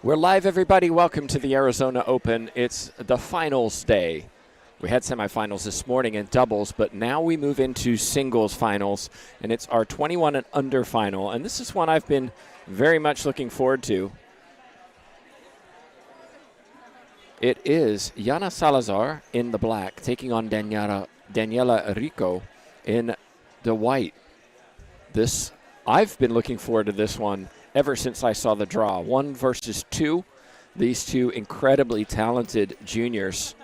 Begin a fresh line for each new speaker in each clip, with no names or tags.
We're live, everybody. Welcome to the Arizona Open. It's the finals day. We had semifinals this morning in doubles, but now we move into singles finals, and it's our 21 and under final. And this is one I've been very much looking forward to. It is Yana Salazar in the black taking on Daniela Rico in the white. I've been looking forward to this one ever since I saw the draw. 1 versus 2. These two incredibly talented juniors.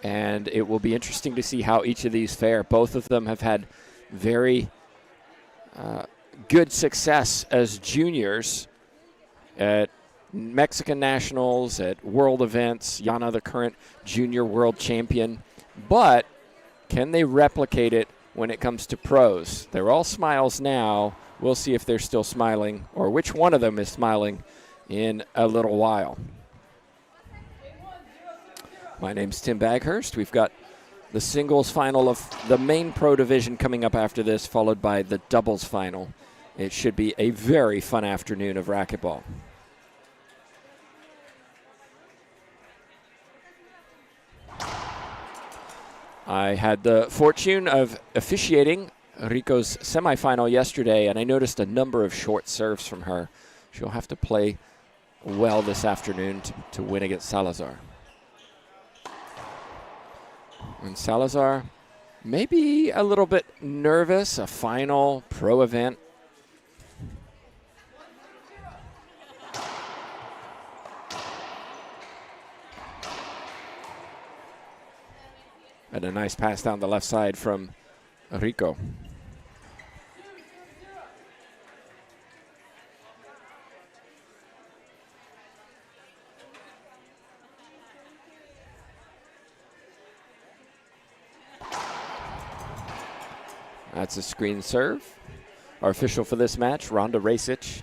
And it will be interesting to see how each of these fare. Both of them have had very good success as juniors at Mexican Nationals, at world events. Yana, the current junior world champion. But can they replicate it when it comes to pros? They're all smiles now. We'll see if they're still smiling, or which one of them is smiling in a little while. My name's Tim Baghurst. We've got the singles final of the main pro division coming up after this, followed by the doubles final. It should be a very fun afternoon of racquetball. I had the fortune of officiating Rico's semifinal yesterday, and I noticed a number of short serves from her. She'll have to play well this afternoon to win against Salazar. And Salazar maybe a little bit nervous, a final pro event. And a nice pass down the left side from Rico. That's a screen serve. Our official for this match, Rhonda Rasic.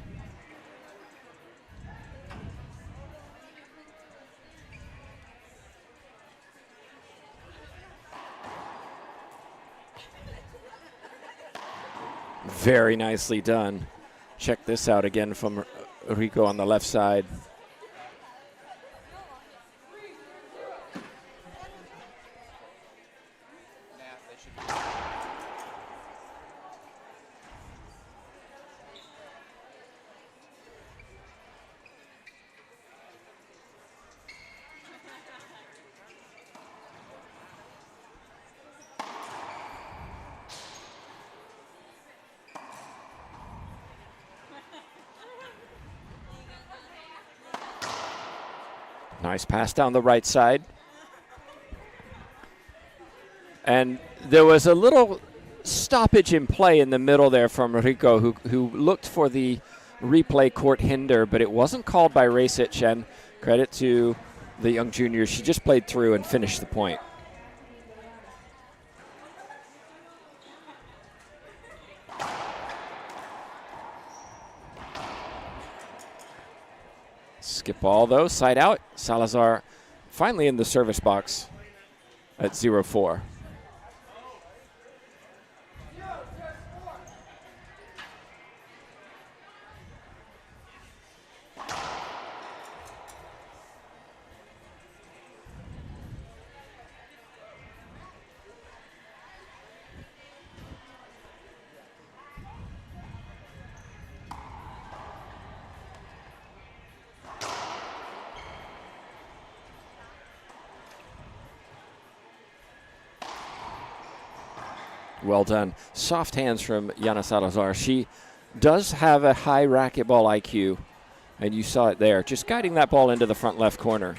Very nicely done. Check this out again from Rico on the left side. Nice pass down the right side. And there was a little stoppage in play in the middle there from Rico, who looked for the replay court hinder, but it wasn't called by Rasic, and credit to the young junior. She just played through and finished the point. Skip ball, though, side out. Salazar finally in the service box at 0-4. Well done. Soft hands from Yana Salazar. She does have a high racquetball IQ, and you saw it there. Just guiding that ball into the front left corner.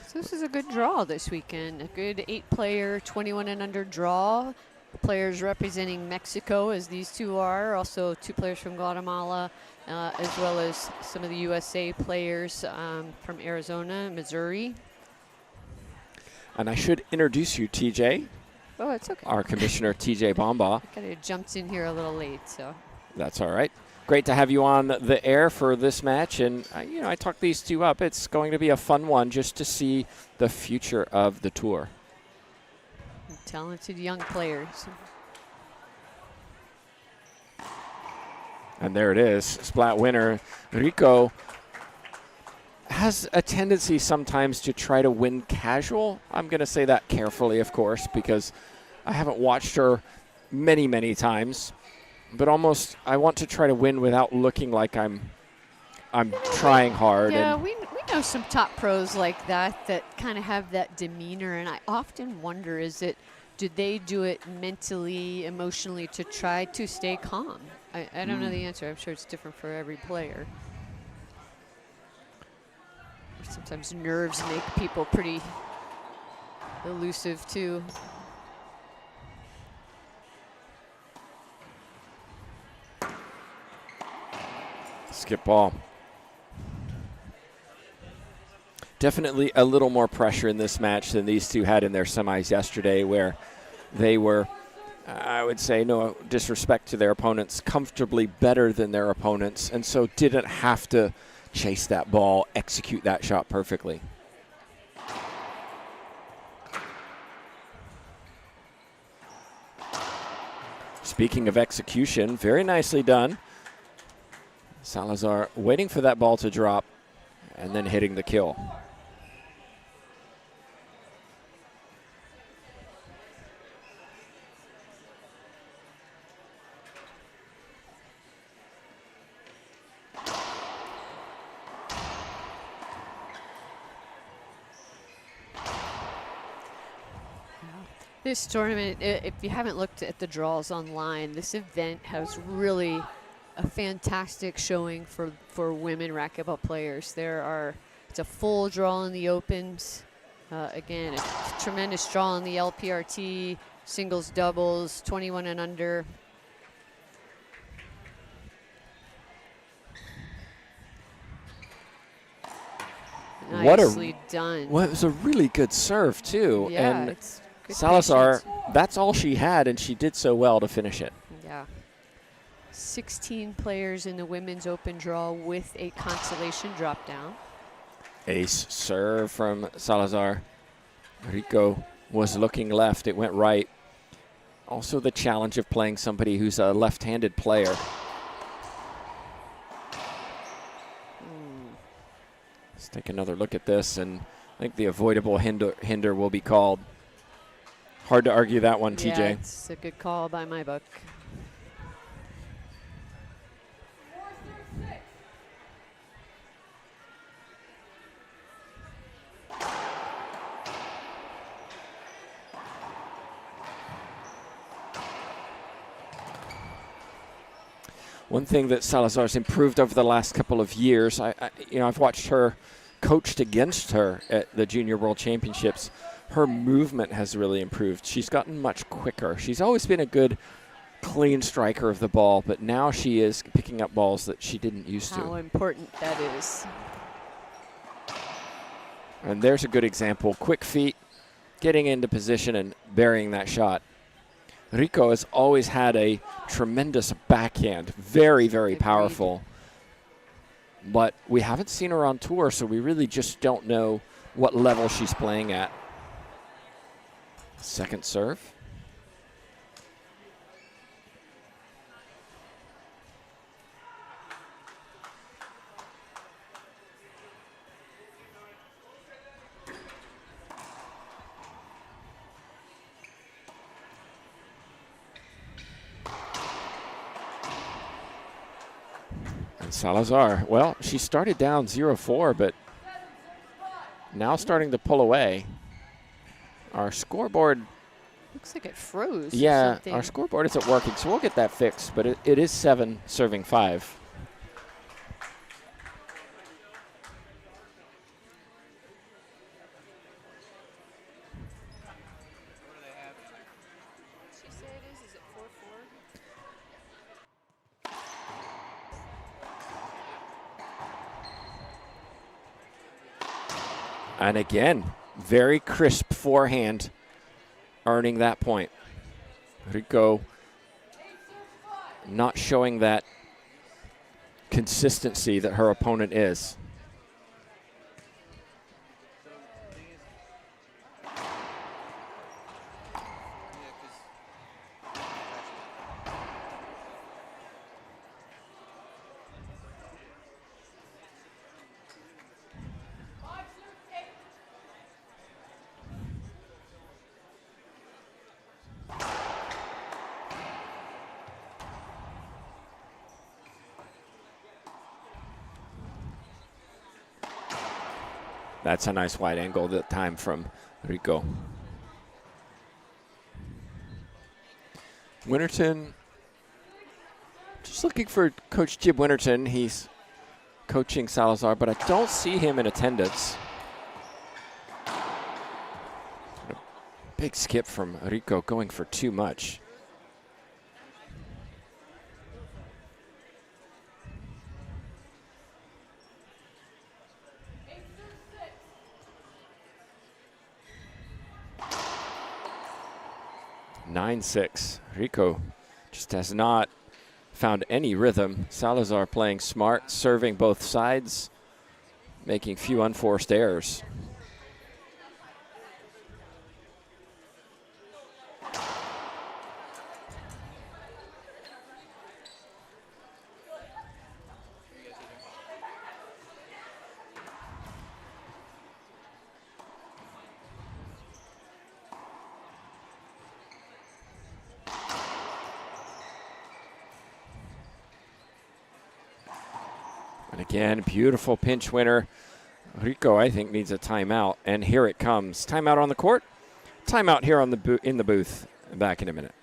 So this is a good draw this weekend. A good 8-player, 21 and under draw. Players representing Mexico, as these two are. Also 2 players from Guatemala, as well as some of the USA players from Arizona, Missouri.
And I should introduce you, TJ.
Oh, it's okay.
Our commissioner, TJ Bomba.
I kind of jumped in here a little late, so.
That's all right. Great to have you on the air for this match. And, I talked these two up. It's going to be a fun one just to see the future of the tour.
Talented young players.
And there it is. Splat winner. Rico has a tendency sometimes to try to win casual. I'm going to say that carefully, of course, because I haven't watched her many, many times. But almost I want to try to win without looking like I'm trying hard.
Yeah, we know some top pros like that kind of have that demeanor, and I often wonder, do they do it mentally, emotionally to try to stay calm? I don't know the answer. I'm sure it's different for every player. Sometimes nerves make people pretty elusive too.
Skip ball. Definitely a little more pressure in this match than these two had in their semis yesterday, where they were, I would say, no disrespect to their opponents, comfortably better than their opponents, and so didn't have to chase that ball, execute that shot perfectly. Speaking of execution, very nicely done. Salazar waiting for that ball to drop and then hitting the kill.
This tournament, if you haven't looked at the draws online, this event has really a fantastic showing for women racquetball players. It's a full draw in the opens. Again, a tremendous draw in the LPRT, singles, doubles, 21 and under. Nicely done.
Well, it was a really good serve, too.
Yeah,
and
it's good
Salazar,
patience.
that's all she had, and she did so well to finish it.
Yeah. 16 players in the women's open draw with a consolation drop down.
Ace serve from Salazar. Rico was looking left. It went right. Also the challenge of playing somebody who's a left-handed player. Let's take another look at this, and I think the avoidable hinder will be called. Hard to argue that one, TJ.
Yeah, it's a good call by my book.
One thing that Salazar's improved over the last couple of years, I've watched her coached against her at the Junior World Championships. Her movement has really improved. She's gotten much quicker. She's always been a good, clean striker of the ball, but now she is picking up balls that she didn't used to.
How important that is.
And there's a good example. Quick feet, getting into position and burying that shot. Rico has always had a tremendous backhand. Very, very powerful. but we haven't seen her on tour, so we really just don't know what level she's playing at. Second serve. And Salazar, well, she started down 0-4, but now starting to pull away. Our scoreboard.
Looks like it froze.
Yeah,
or something.
our scoreboard isn't working, so we'll get that fixed, but it is 7 serving 5.
She say it is it 4-4?
And again, very crisp forehand, earning that point. Rico not showing that consistency that her opponent is. That's a nice wide angle that time from Rico. Winterton, just looking for Coach Jib Winterton. He's coaching Salazar, but I don't see him in attendance. A big skip from Rico, going for too much. (9-6). Rico just has not found any rhythm. Salazar playing smart, serving both sides, making few unforced errors. And again, beautiful pinch winner. Rico, I think, needs a timeout, and here it comes. Timeout on the court, timeout here on the in the booth. Back in a minute.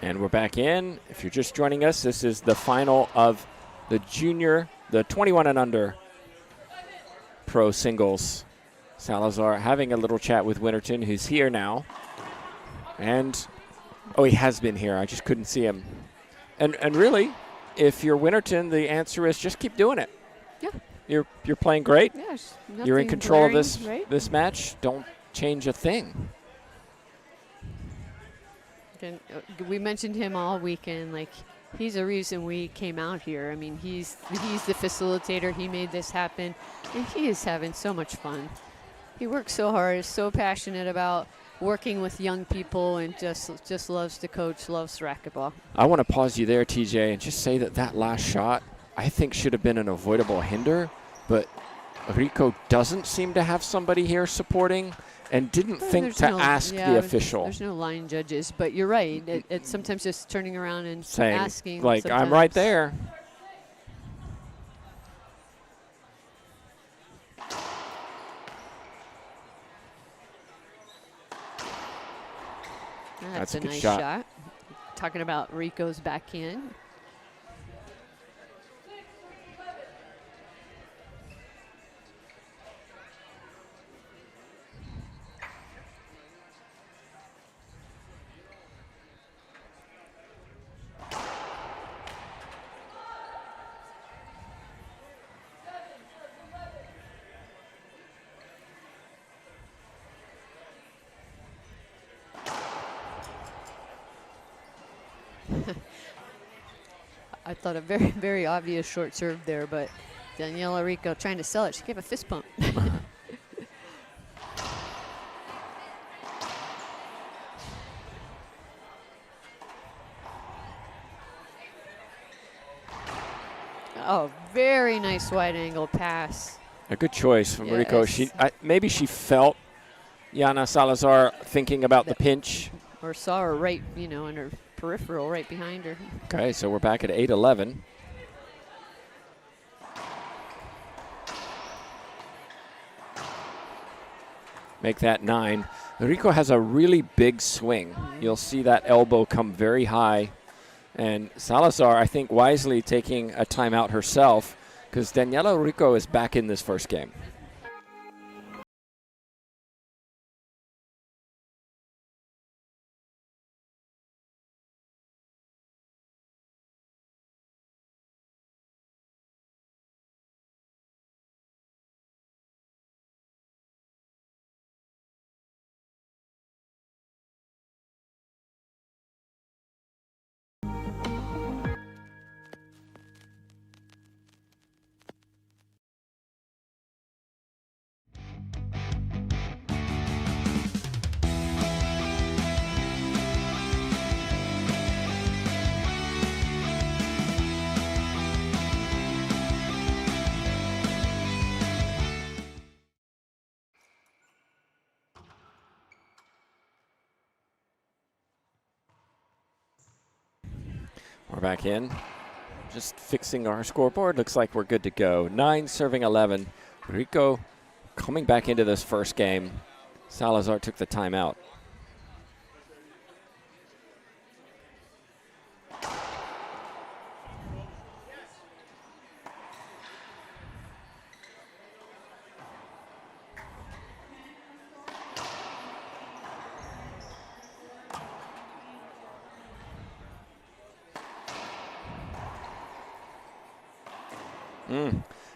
And we're back in. If you're just joining us, this is the final of the junior, the 21 and under pro singles. Salazar having a little chat with Winterton, who's here now. And, oh, he has been here. I just couldn't see him. And really, if you're Winterton, the answer is just keep doing it.
Yeah.
You're playing great.
Yeah,
You're in control
glaring,
of this
right?
this match. Don't change a thing.
And we mentioned him all weekend. Like, he's a reason we came out here. I mean, he's the facilitator. He made this happen, and he is having so much fun. He works so hard, is so passionate about working with young people, and just loves to coach, loves racquetball.
I want to pause you there, TJ, and just say that last shot, I think, should have been an avoidable hinder, but Rico doesn't seem to have somebody here supporting and didn't think to ask the official.
There's no line judges, but you're right. It's sometimes just turning around and
saying,
asking.
like,
sometimes.
I'm right there.
That's a
good
nice
shot.
Talking about Rico's backhand. I thought a very, very obvious short serve there, but Daniela Rico trying to sell it. She gave a fist pump. Oh, very nice wide angle pass.
A good choice from Rico.
Yes.
Maybe she felt Yana Salazar thinking about the pinch.
Or saw her right, in her peripheral right behind her.
Okay, so we're back at 8-11. Make that 9. Rico has a really big swing. You'll see that elbow come very high. And Salazar, I think, wisely taking a timeout herself because Daniela Rico is back in this first game. We're back in. Just fixing our scoreboard. Looks like we're good to go. 9 serving 11. Rico coming back into this first game. Salazar took the timeout.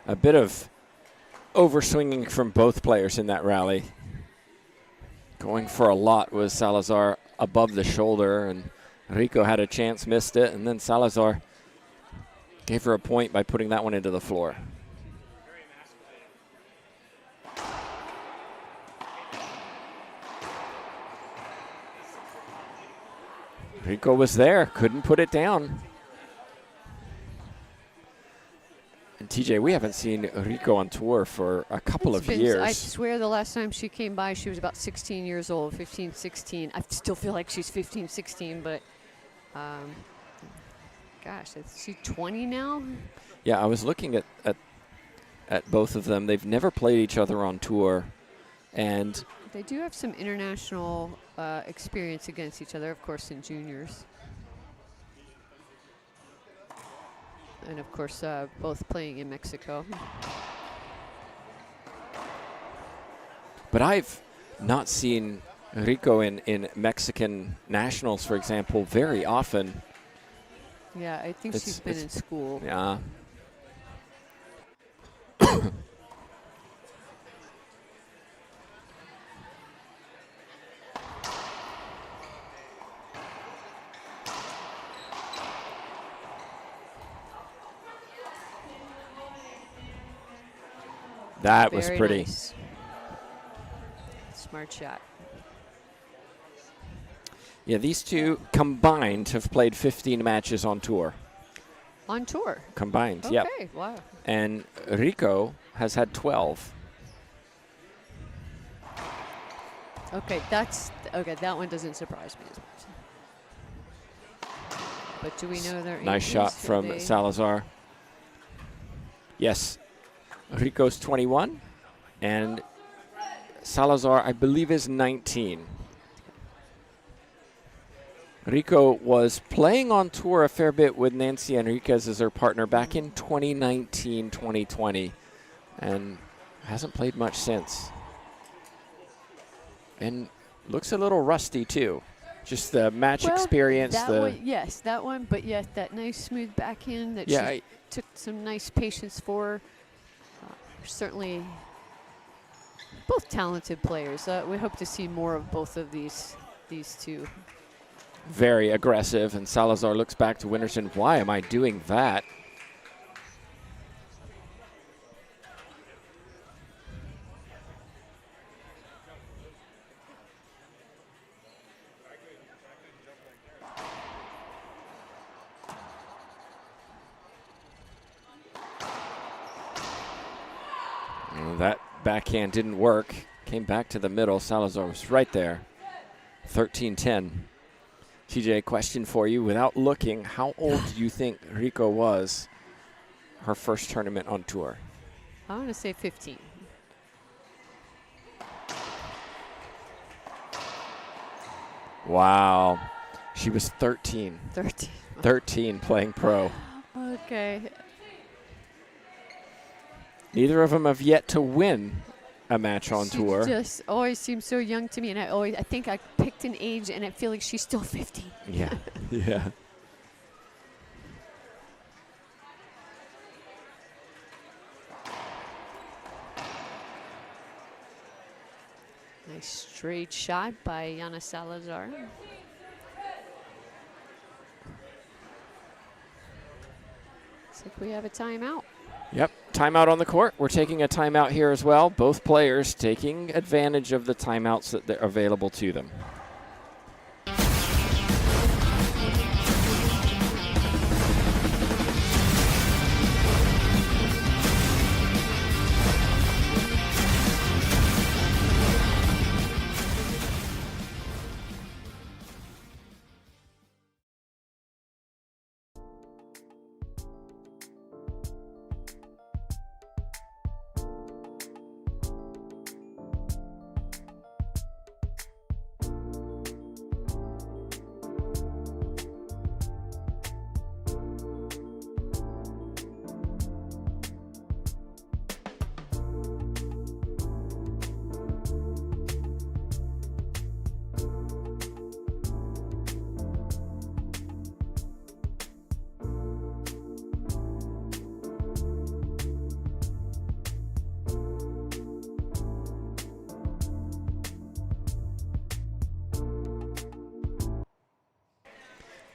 A bit of overswinging from both players in that rally. Going for a lot was Salazar above the shoulder, and Rico had a chance, missed it, and then Salazar gave her a point by putting that one into the floor. Rico was there, couldn't put it down. And TJ, we haven't seen Rico on tour for a couple of years.
I swear the last time she came by, she was about 16 years old, 15, 16. I still feel like she's 15, 16, but gosh, is she 20 now?
Yeah, I was looking at both of them. They've never played each other on tour. And
they do have some international experience against each other, of course, in juniors. And, of course, both playing in Mexico.
But I've not seen Rico in Mexican nationals, for example, very often.
Yeah, I think she's been in school.
Yeah. That was pretty.
Nice. Smart shot.
Yeah, these two combined have played 15 matches on tour.
On tour?
Combined,
okay,
yep.
Wow.
And Rico has had 12.
Okay, that one doesn't surprise me as much. But do we know their
Nice
ages?
shot from Salazar. Yes, Rico's 21, and Salazar, I believe, is 19. Rico was playing on tour a fair bit with Nancy Enriquez as her partner back in 2019, 2020, and hasn't played much since. And looks a little rusty, too. Just the match experience.
Yes, that one, but yes, that nice smooth backhand that she took some nice patience for. Certainly both talented players. We hope to see more of both of these two.
Very aggressive, and Salazar looks back to Winterson. Why am I doing that? That backhand didn't work. Came back to the middle. Salazar was right there. 13-10. TJ, question for you. Without looking, how old do you think Rico was her first tournament on tour?
I want to say 15.
Wow. She was 13.
13.
13 playing pro.
Okay.
Neither of them have yet to win a match on tour.
She just always seems so young to me, and I think I picked an age, and I feel like she's still 15.
Yeah, yeah.
Nice straight shot by Yana Salazar. Looks like we have a timeout.
Yep, timeout on the court. We're taking a timeout here as well. Both players taking advantage of the timeouts that are available to them.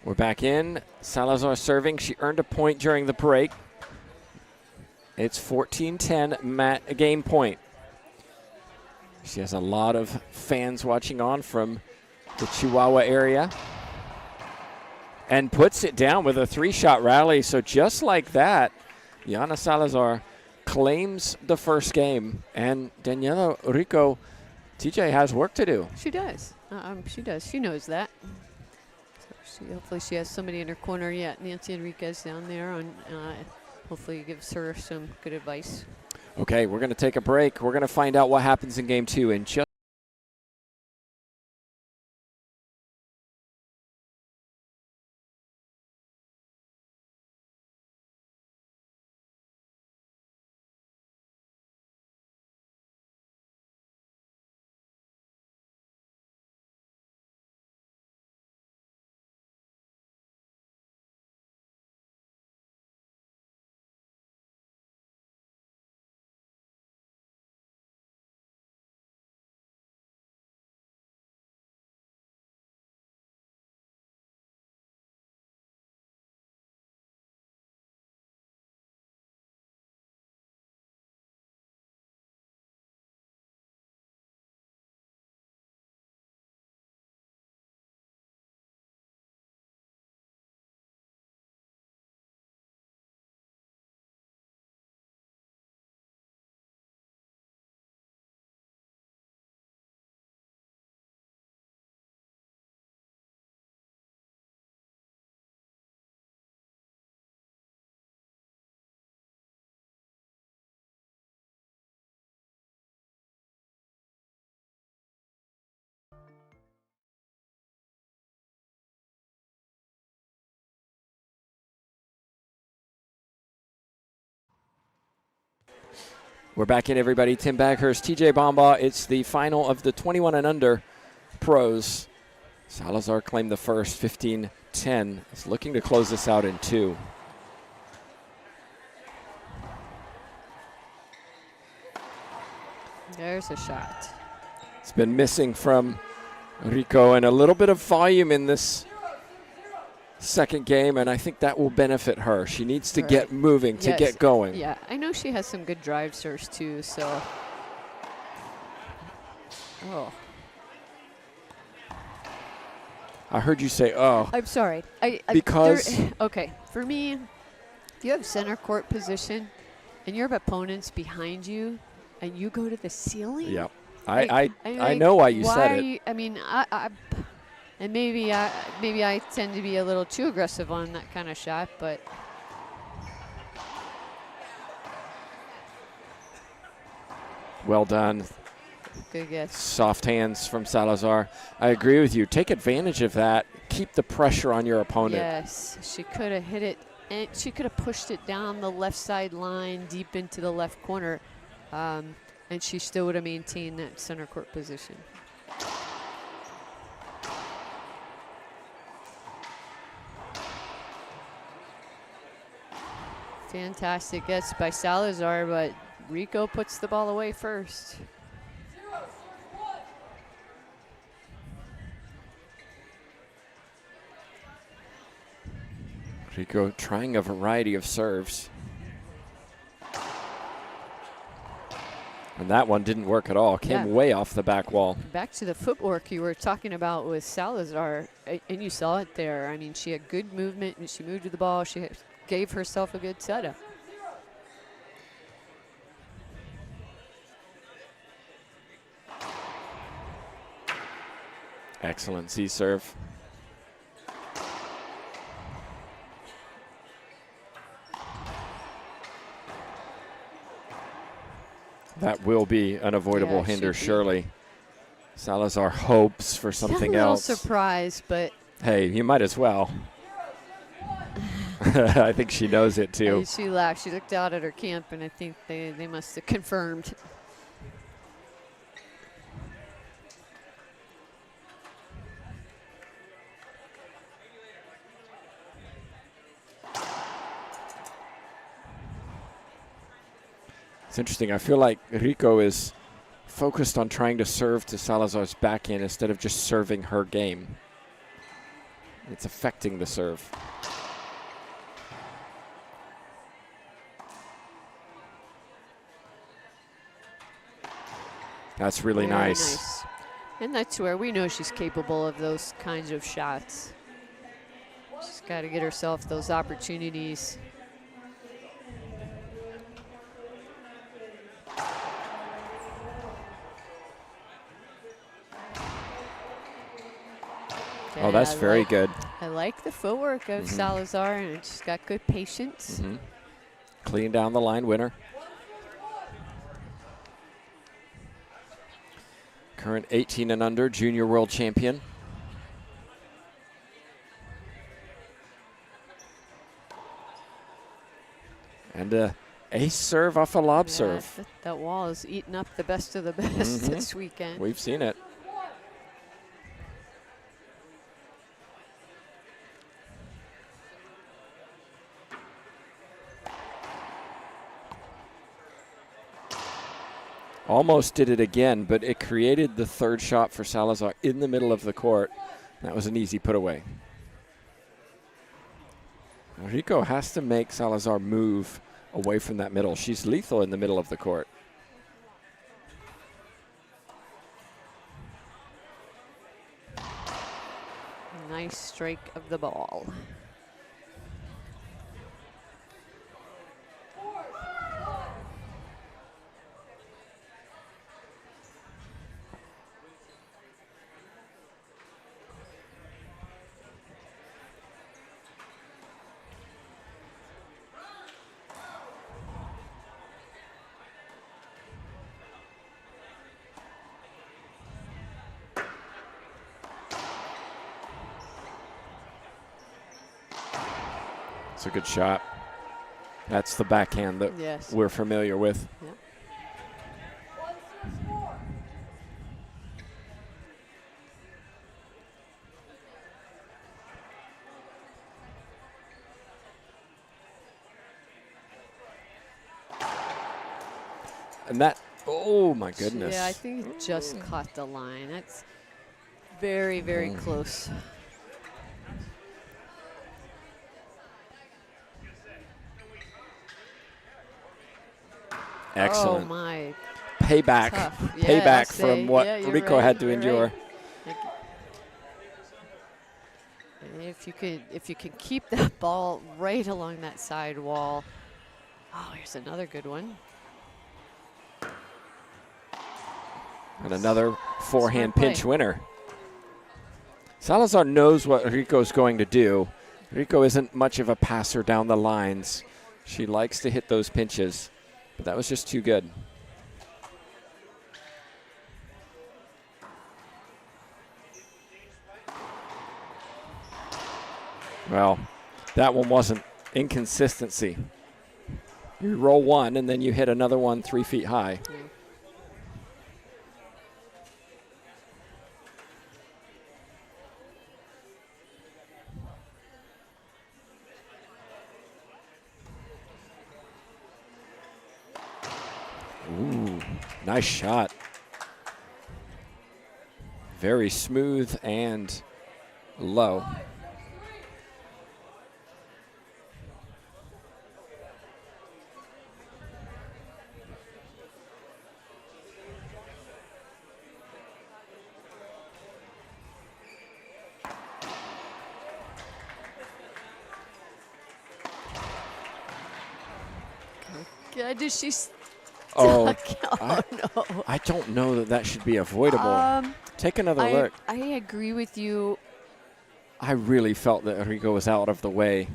We're back in. Salazar serving. She earned a point during the break. It's 14-10 game point. She has a lot of fans watching on from the Chihuahua area. And puts it down with a 3-shot rally. So just like that, Yana Salazar claims the first game. And Daniela Rico, TJ, has work to do.
She does. She does. She knows that. Hopefully she has somebody in her corner yet. Nancy Enriquez down there on hopefully gives her some good advice.
Okay, we're going to take a break. We're going to find out what happens in game 2 in just We're back in, everybody. Tim Baghurst, TJ Bombaugh. It's the final of the 21 and under pros. Salazar claimed the first, 15-10. Is looking to close this out in 2.
There's a shot.
It's been missing from Rico, and a little bit of volume in this second game, and I think that will benefit her. She needs to get moving, to get going.
Yeah, I know she has some good drive serves too, so. Oh.
I heard you say, oh.
I'm sorry.
Because?
Okay, for me, if you have center court position and your opponent's behind you and you go to the ceiling.
Yeah, I know why you said it.
I mean, and maybe I tend to be a little too aggressive on that kind of shot, but.
Well done.
Good guess.
Soft hands from Salazar. I agree with you. Take advantage of that. Keep the pressure on your opponent.
Yes, she could have hit it, and she could have pushed it down the left side line deep into the left corner, and she still would have maintained that center court position. Fantastic guess by Salazar, but Rico puts the ball away first.
Rico trying a variety of serves. And that one didn't work at all. Came way off the back wall.
Back to the footwork you were talking about with Salazar, and you saw it there. I mean, she had good movement, and she moved to the ball. She gave herself a good setup.
Excellent C-serve. That will be an avoidable hinder, surely. Salazar hopes for something else.
A little surprised, but.
Hey, you might as well. I think she knows it too.
She laughed. She looked out at her camp, and I think they must have confirmed.
It's interesting. I feel like Rico is focused on trying to serve to Salazar's backhand instead of just serving her game. It's affecting the serve. That's really nice.
And that's where we know she's capable of those kinds of shots. She's got to get herself those opportunities.
Oh, that's very good.
I like the footwork of Salazar, and she's got good patience.
Clean down the line winner. Current 18 and under junior world champion. And a ace serve off a lob serve.
That wall is eating up the best of the best this weekend.
We've seen it. Almost did it again, but it created the third shot for Salazar in the middle of the court. That was an easy put away. Rico has to make Salazar move away from that middle. She's lethal in the middle of the court.
Nice strike of the ball.
It's a good shot. That's the backhand that we're familiar with.
Yep.
And that, oh my goodness.
Yeah, I think it just caught the line. That's very, very close.
Excellent.
Oh my.
Payback.
Tough. Yeah,
Payback from what Rico had to endure.
Right. If you can keep that ball right along that side wall. Oh, here's another good one.
And another forehand pinch winner. Salazar knows what Rico's going to do. Rico isn't much of a passer down the lines. She likes to hit those pinches, but that was just too good. Well, that one wasn't inconsistency. You roll one, and then you hit another one 3 feet high. Ooh, nice shot. Very smooth and low.
God, did she?
Oh,
No.
I don't know that that should be avoidable. Take another look.
I agree with you.
I really felt that Rico was out of the way.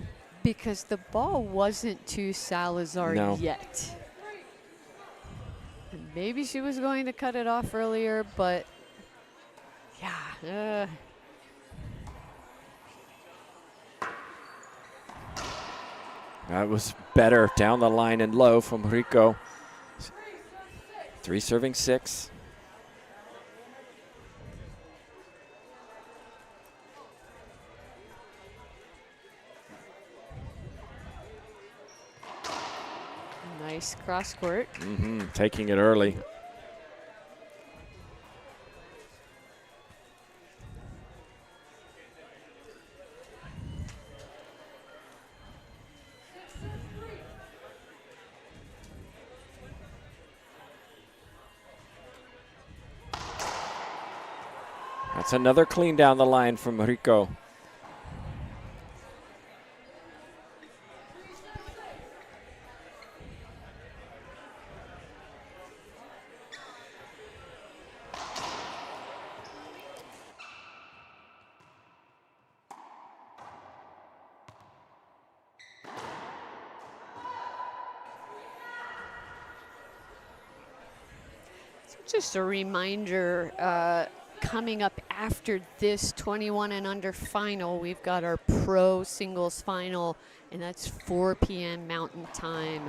Because the ball wasn't to Salazar yet. And maybe she was going to cut it off earlier, but yeah.
That was better down the line and low from Rico. 3 serving 6.
Nice cross court.
Taking it early. That's another clean down the line from Rico.
Just a reminder, coming up after this 21 and under final, we've got our pro singles final, and that's 4 p.m. Mountain Time.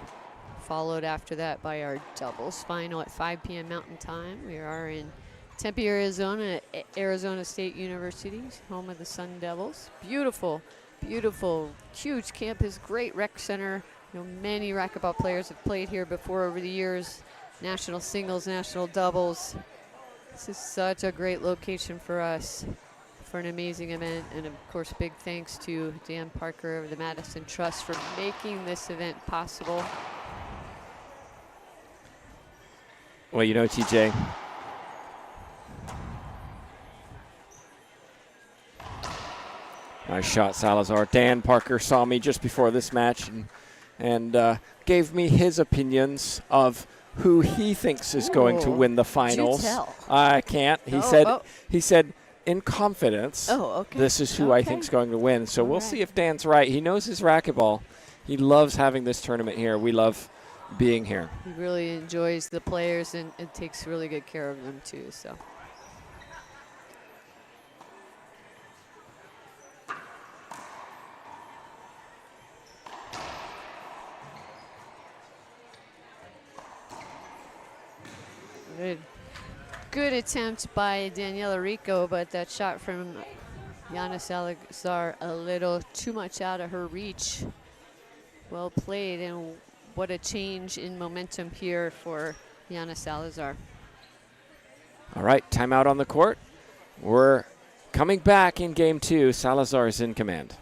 Followed after that by our doubles final at 5 p.m. Mountain Time. We are in Tempe, Arizona, at Arizona State University, home of the Sun Devils. Beautiful, beautiful, huge campus, great rec center. You know, many racquetball players have played here before over the years. National singles, national doubles. This is such a great location for us for an amazing event. And of course, big thanks to Dan Parker of the Madison Trust for making this event possible.
Well, you know, TJ, nice shot, Salazar. Dan Parker saw me just before this match and gave me his opinions of who he thinks is going to win the finals.
Do tell.
I can't. He said in confidence, this is who I think is going to win. So we'll see if Dan's right. He knows his racquetball. He loves having this tournament here. We love being here.
He really enjoys the players and takes really good care of them too. So. Good attempt by Daniela Rico, but that shot from Yana Salazar a little too much out of her reach. Well played, and what a change in momentum here for Yana Salazar.
All right, timeout on the court. We're coming back in game 2. Salazar is in command.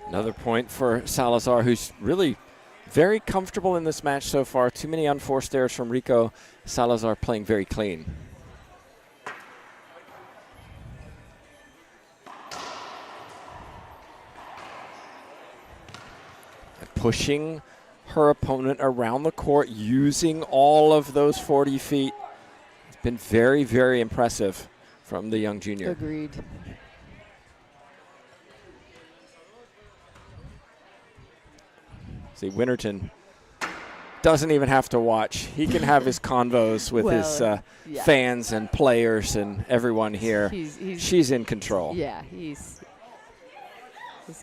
Another point for Salazar, who's really very comfortable in this match so far. Too many unforced errors from Rico. Salazar playing very clean. And pushing her opponent around the court, using all of those 40 feet. It's been very, very impressive from the young junior.
Agreed.
See, Winterton doesn't even have to watch. He can have his convos with his fans and players and everyone here. She's in control.
Yeah, he's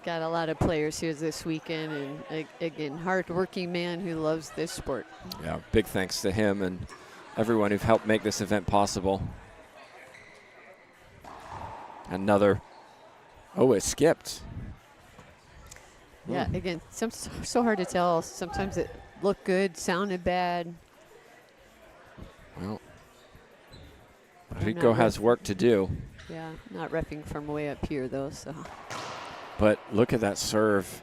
got a lot of players here this weekend, and again, hard-working man who loves this sport.
Yeah, big thanks to him and everyone who've helped make this event possible. Another, it skipped.
Yeah, again, so hard to tell. Sometimes it looked good, sounded bad.
Well, Rico has work to do.
Yeah, not reffing from way up here, though. So.
But look at that serve.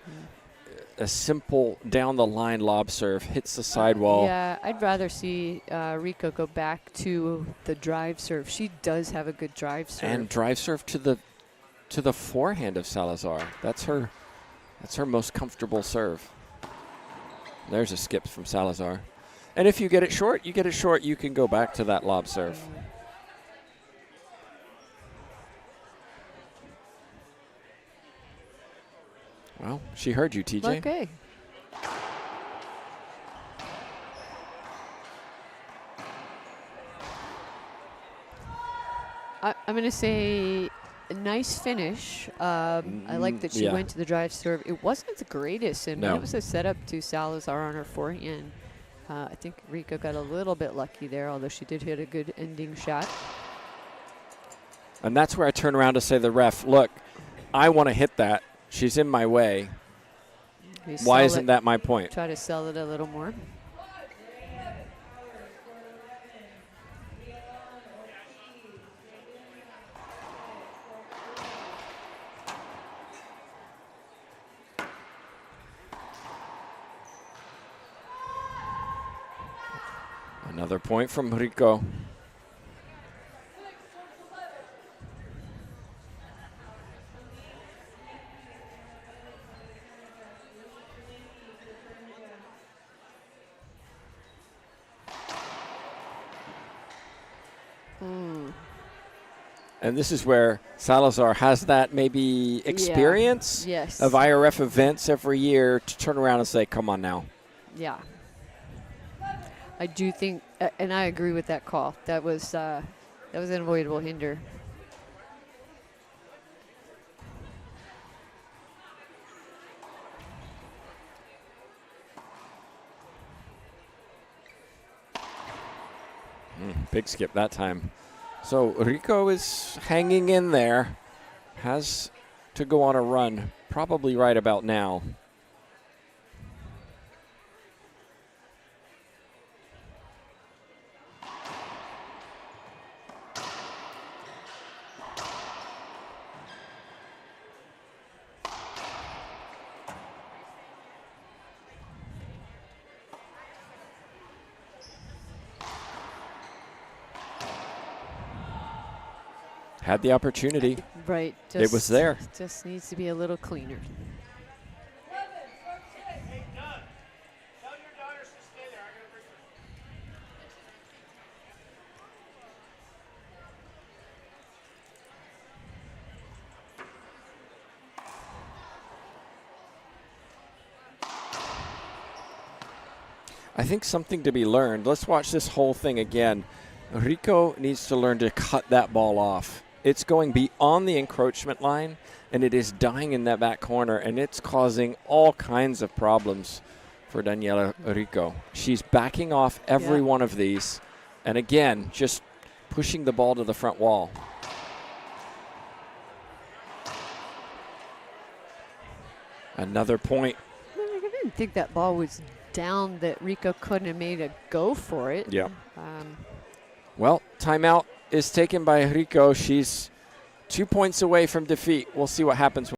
A simple down-the-line lob serve hits the sidewall.
Yeah, I'd rather see Rico go back to the drive serve. She does have a good drive serve.
And drive serve to the forehand of Salazar. That's her most comfortable serve. There's a skip from Salazar. And if you get it short, you can go back to that lob serve. Well, she heard you, TJ.
Okay. I'm going to say a nice finish. I like that she went to the drive serve. It wasn't the greatest, and it was a setup to Salazar on her forehand. I think Rico got a little bit lucky there, although she did hit a good ending shot.
And that's where I turn around to say to the ref, look, I want to hit that. She's in my way. Why isn't that my point?
Try to sell it a little more.
Another point from Rico. And this is where Salazar has that maybe experience of IRF events every year to turn around and say, come on now.
Yeah. I do think, and I agree with that call. That was an avoidable hinder.
Big skip that time. So Rico is hanging in there. Has to go on a run probably right about now. Had the opportunity.
Right.
It was there.
Just needs to be a little cleaner.
I think something to be learned. Let's watch this whole thing again. Rico needs to learn to cut that ball off. It's going beyond the encroachment line, and it is dying in that back corner, and it's causing all kinds of problems for Daniela Rico. She's backing off every one of these, and again, just pushing the ball to the front wall. Another point.
I didn't think that ball was down, that Rico couldn't have made a go for it.
Yeah. Well, timeout is taken by Rico. She's 2 points away from defeat. We'll see what happens.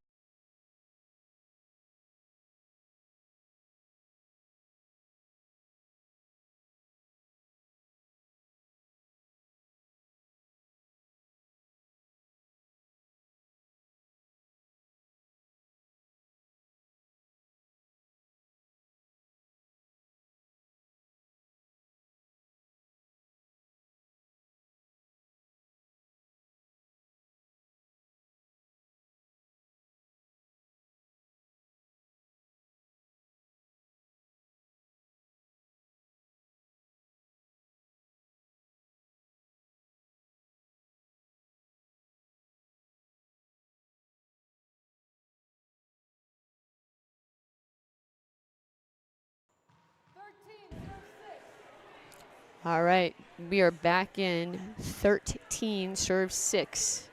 All right, we are back in 13, serve 6.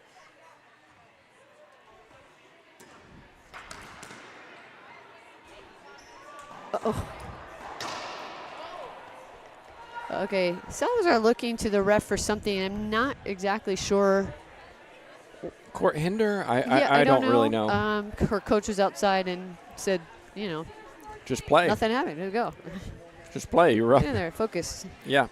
Uh-oh. Okay, Salazar looking to the ref for something. I'm not exactly sure.
Court hinder? I don't really know.
Her coach was outside and said, you know,
just play.
Nothing happened. There you go.
Just play. You're up.
Get in there. Focus.
Yeah.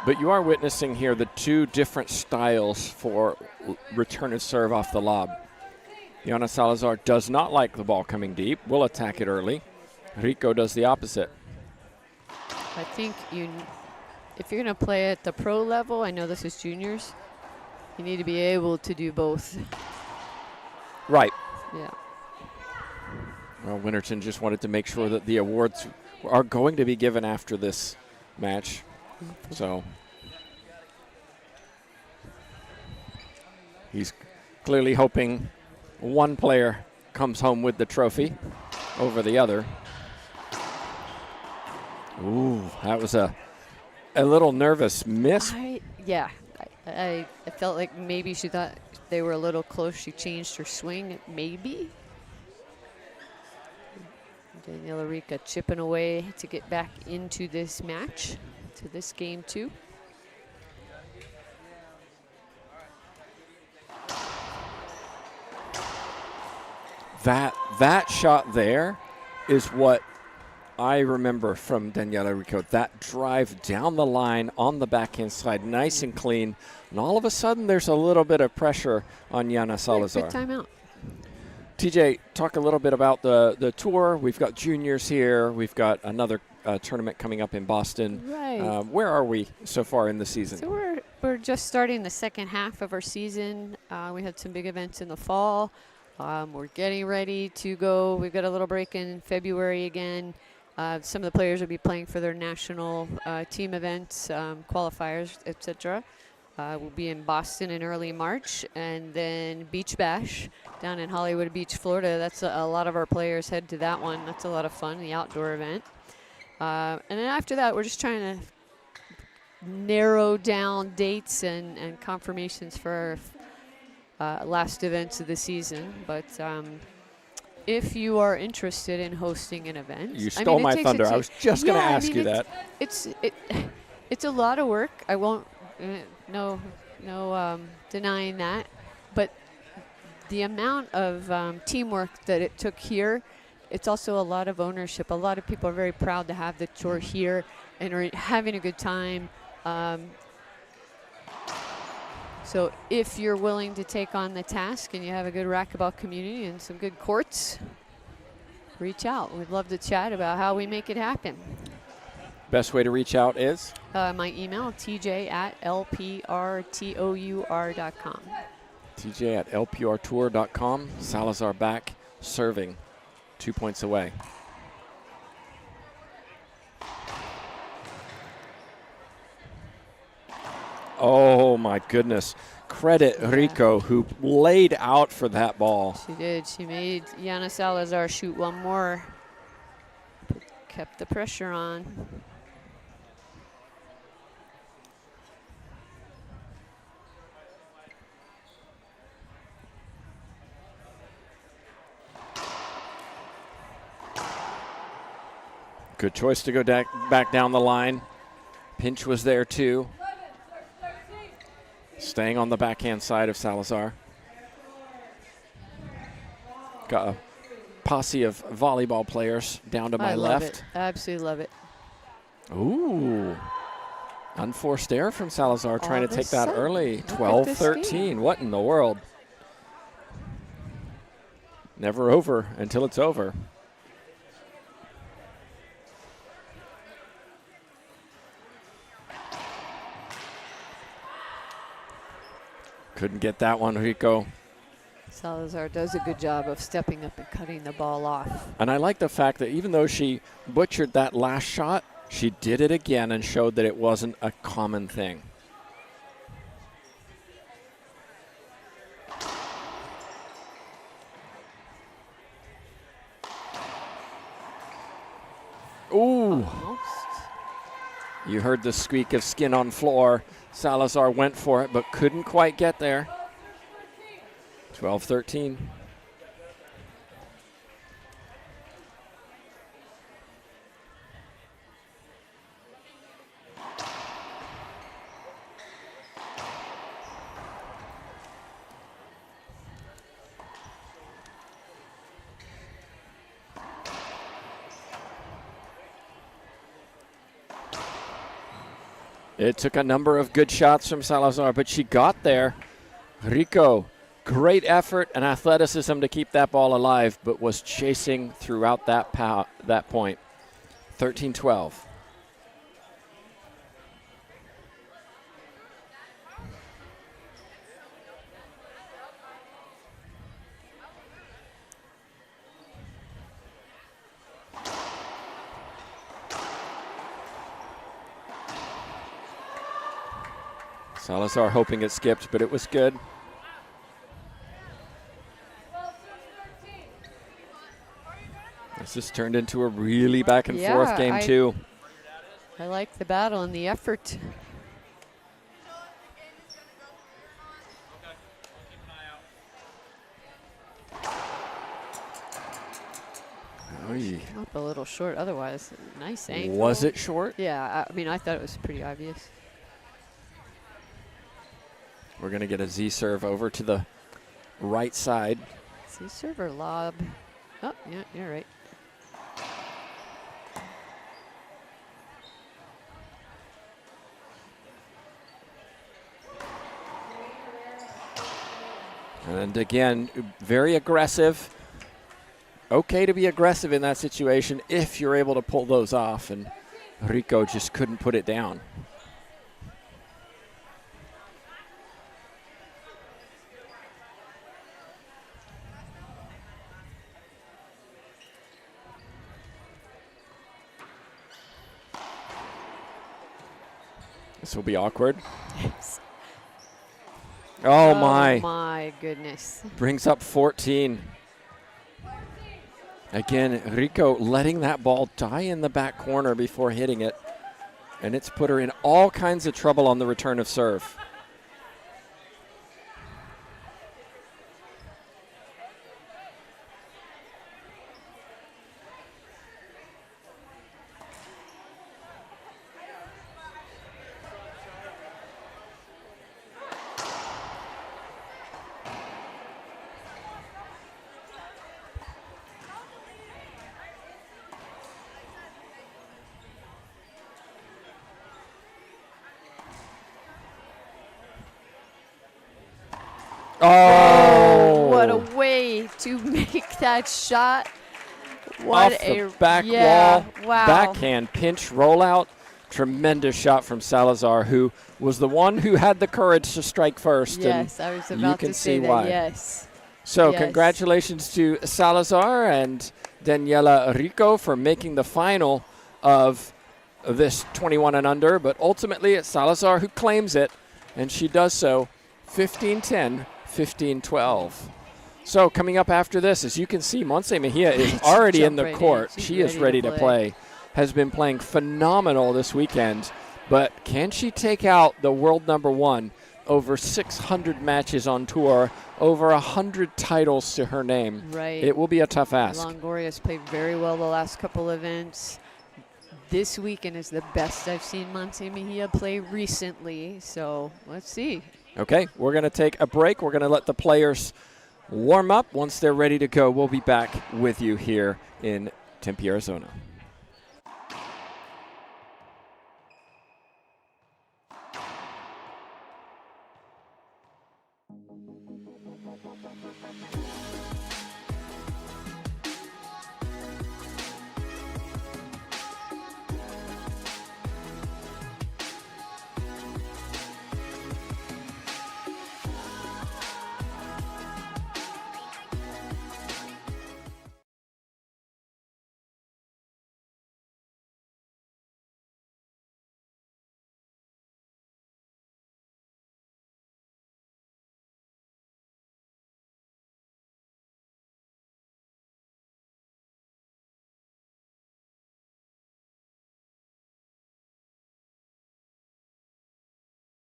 But you are witnessing here the two different styles for return and serve off the lob. Yana Salazar does not like the ball coming deep, will attack it early. Rico does the opposite.
I think if you're going to play at the pro level, I know this is juniors, you need to be able to do both.
Right.
Yeah.
Well, Winterton just wanted to make sure that the awards are going to be given after this match. So he's clearly hoping one player comes home with the trophy over the other. Ooh, that was a little nervous miss.
I felt like maybe she thought they were a little close. She changed her swing, maybe. Daniela Rico chipping away to get back into this match, to this game 2.
That shot there is what I remember from Daniela Rico. That drive down the line on the backhand side, nice and clean. And all of a sudden, there's a little bit of pressure on Yana Salazar.
Good timeout.
TJ, talk a little bit about the tour. We've got juniors here. We've got another tournament coming up in Boston.
Right.
Where are we so far in the season?
So we're just starting the second half of our season. We had some big events in the fall. We're getting ready to go. We've got a little break in February again. Some of the players will be playing for their national team events, qualifiers, etc. We'll be in Boston in early March, and then Beach Bash down in Hollywood Beach, Florida. That's a lot of our players head to that one. That's a lot of fun, the outdoor event. And then after that, we're just trying to narrow down dates and confirmations for our last events of the season. But if you are interested in hosting an event,
you stole my thunder. I was just going to ask you that.
It's a lot of work. I won't, no denying that. But the amount of teamwork that it took here, it's also a lot of ownership. A lot of people are very proud to have the tour here and are having a good time. So if you're willing to take on the task and you have a good racquetball community and some good courts, reach out. We'd love to chat about how we make it happen.
Best way to reach out is?
My email, tj@lprtour.com.
tj@lprtour.com. Salazar back serving, 2 points away. Oh my goodness. Credit Rico, who laid out for that ball.
She did. She made Yana Salazar shoot one more. Kept the pressure on.
Good choice to go back down the line. Pinch was there too. Staying on the backhand side of Salazar. Got a posse of volleyball players down to my left.
Love it. Absolutely love it.
Ooh. Unforced error from Salazar trying to take that early. 12-13. What in the world? Never over until it's over. Couldn't get that one, Rico.
Salazar does a good job of stepping up and cutting the ball off.
And I like the fact that even though she butchered that last shot, she did it again and showed that it wasn't a common thing. Ooh.
Almost.
You heard the squeak of skin on floor. Salazar went for it, but couldn't quite get there. 12-13. It took a number of good shots from Salazar, but she got there. Rico, great effort and athleticism to keep that ball alive, but was chasing throughout that point. 13-12. Salazar hoping it skipped, but it was good. This has turned into a really back and forth game too.
I like the battle and the effort. Up a little short otherwise. Nice angle.
Was it short?
Yeah, I mean, I thought it was pretty obvious.
We're going to get a Z serve over to the right side.
Z serve or lob? Oh, yeah, you're right.
And again, very aggressive. Okay to be aggressive in that situation if you're able to pull those off, and Rico just couldn't put it down. This will be awkward. Oh
my goodness.
Brings up 14. Again, Rico letting that ball die in the back corner before hitting it. And it's put her in all kinds of trouble on the return of serve. Oh!
What a way to make that shot.
Off the back wall.
Wow.
Backhand pinch rollout. Tremendous shot from Salazar, who was the one who had the courage to strike first.
Yes,
and
I was
you
about
can
to
see
say that.
why.
Yes.
So
Yes.
congratulations to Salazar and Daniela Rico for making the final of this 21 and under. But ultimately, it's Salazar who claims it, and she does so 15-10, 15-12. So coming up after this, as you can see, Montse Mejia is already in the
right
court.
in.
She is ready to play. Has been playing phenomenal this weekend. But can she take out the world number one? Over 600 matches on tour, over 100 titles to her name.
Right.
It will be a tough ask.
Longoria's played very well the last couple events. This weekend is the best I've seen Montse Mejia play recently. So let's see.
Okay, we're going to take a break. We're going to let the players warm up. Once they're ready to go, we'll be back with you here in Tempe, Arizona.